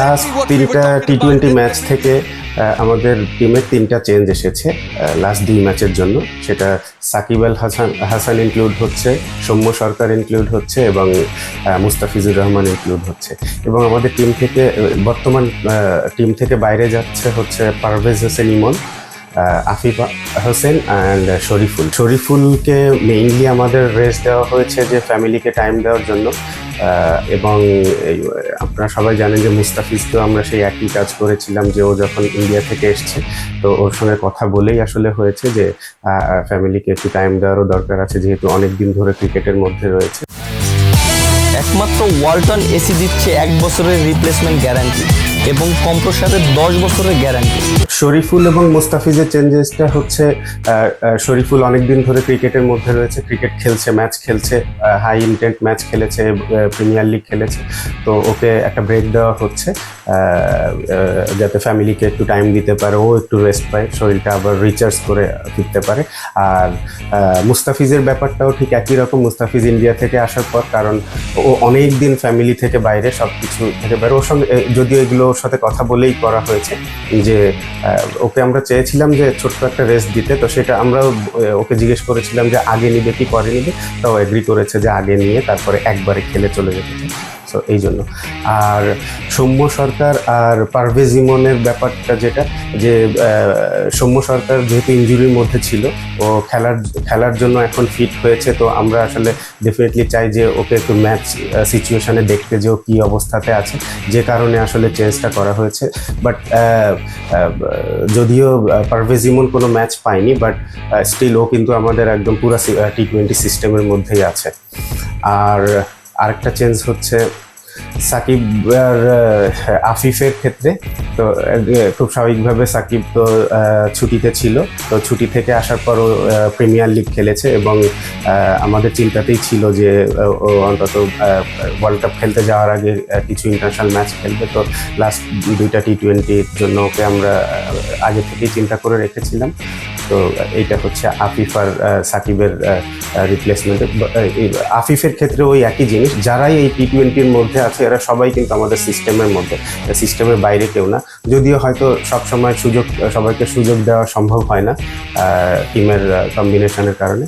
Last 3টা টি-20 match থেকে আমাদের টিমের 3টা চেঞ্জ এসেছে লাস্ট 2 ম্যাচের জন্য। সেটা সাকিব আল হাসান ইনক্লুড হচ্ছে, সৌম্য সরকার ইনক্লুড হচ্ছে এবং মুস্তাফিজুর রহমান ইনক্লুড হচ্ছে। এবং আমাদের টিম থেকে বর্তমান টিম থেকে বাইরে যাচ্ছে হচ্ছে পারভেজ হোসেন ইমন, আফিফ হোসেন অ্যান্ড শরীফুলকে মেইনলি আমাদের রেস্ট দেওয়া হয়েছে যে ফ্যামিলিকে টাইম দেওয়ার জন্য। এবং আপনারা সবাই জানেন যে মুস্তাফিজকেও আমরা সেই একই কাজ করেছিলাম, যে ও যখন ইন্ডিয়া থেকে এসছে তো ওর সঙ্গে কথা বলেই আসলে হয়েছে যে ফ্যামিলিকে একটু টাইম দেওয়ারও দরকার আছে, যেহেতু অনেক দিন ধরে ক্রিকেটের মধ্যে রয়েছে। একমাত্র ওয়ালটন এসি দিচ্ছে 1 বছরের রিপ্লেসমেন্ট গ্যারান্টি এবং কম্প্রেসারের 10 বছরের গ্যারান্টি। শরীফুল এবং মুস্তাফিজের চেঞ্জেসটা হচ্ছে শরীফুল অনেকদিন ধরে ক্রিকেটের মধ্যে রয়েছে, ক্রিকেট খেলছে, ম্যাচ খেলছে, হাই ইন্টেন্ট ম্যাচ খেলেছে, প্রিমিয়ার লিগ খেলেছে। তো ওকে একটা ব্রেক দেওয়া হচ্ছে যাতে ফ্যামিলিকে একটু টাইম দিতে পারে, ও একটু রেস্ট পায়, শরীরটা আবার রিচার্জ করে ফিরতে পারে। আর মুস্তাফিজের ব্যাপারটাও ঠিক একই রকম। মুস্তাফিজ ইন্ডিয়া থেকে আসার পর, কারণ ও অনেক দিন ফ্যামিলি থেকে বাইরে, সব কিছু থেকে বাইরে, ওর সঙ্গে যদিও এগুলো ওর সাথে কথা বলেই করা হয়েছে যে ওকে আমরা চেয়েছিলাম যে ছোট্ট একটা রেস্ট দিতে। তো সেটা আমরাও ওকে জিজ্ঞেস করেছিলাম যে আগে নিবে কি পরে নিবে, তাও এগ্রি করেছে যে আগে নিয়ে তারপরে একবারে খেলে চলে যেতে চায়। সো এই জন্য। আর সৌম্য সরকার আর পারভেজ ইমনের ব্যাপারটা যেটা, যে সৌম্য সরকার যেহেতু ইনজুরির মধ্যে ছিল, ও খেলার জন্য এখন ফিট হয়েছে। তো আমরা আসলে ডেফিনেটলি চাই যে ওকে একটু ম্যাচ সিচুয়েশনে দেখতে, যে ও কী অবস্থাতে আছে, যে কারণে আসলে চেঞ্জটা করা হয়েছে। বাট যদিও পারভেজ ইমন কোনো ম্যাচ পায়নি, বাট স্টিল ও কিন্তু আমাদের একদম পুরো টি-20 সিস্টেমের মধ্যেই আছে। আর আরেকটা চেঞ্জ হচ্ছে সাকিব আর আফিফের ক্ষেত্রে। তো খুব স্বাভাবিকভাবে সাকিব তো ছুটিতে ছিল, তো ছুটি থেকে আসার পরও প্রিমিয়ার লিগ খেলেছে এবং আমাদের চিন্তাতেই ছিল যে ও অন্তত ওয়ার্ল্ড কাপ খেলতে যাওয়ার আগে কিছু ইন্টারন্যাশনাল ম্যাচ খেলবে। তো লাস্ট 2টা টি-20-র জন্য ওকে আমরা আগে থেকেই চিন্তা করে রেখেছিলাম। তো এইটা হচ্ছে আফিফ আর সাকিবের রিপ্লেসমেন্ট। আফিফের ক্ষেত্রে ওই একই জিনিস, যারাই এই টি-20-র মধ্যে আছে এরা সবাই কিন্তু আমাদের সিস্টেমের মধ্যে, সিস্টেমের বাইরে কেউ না। যদিও হয়তো সবসময় সবাইকে সুযোগ দেওয়া সম্ভব হয় না টিমের কম্বিনেশনের কারণে।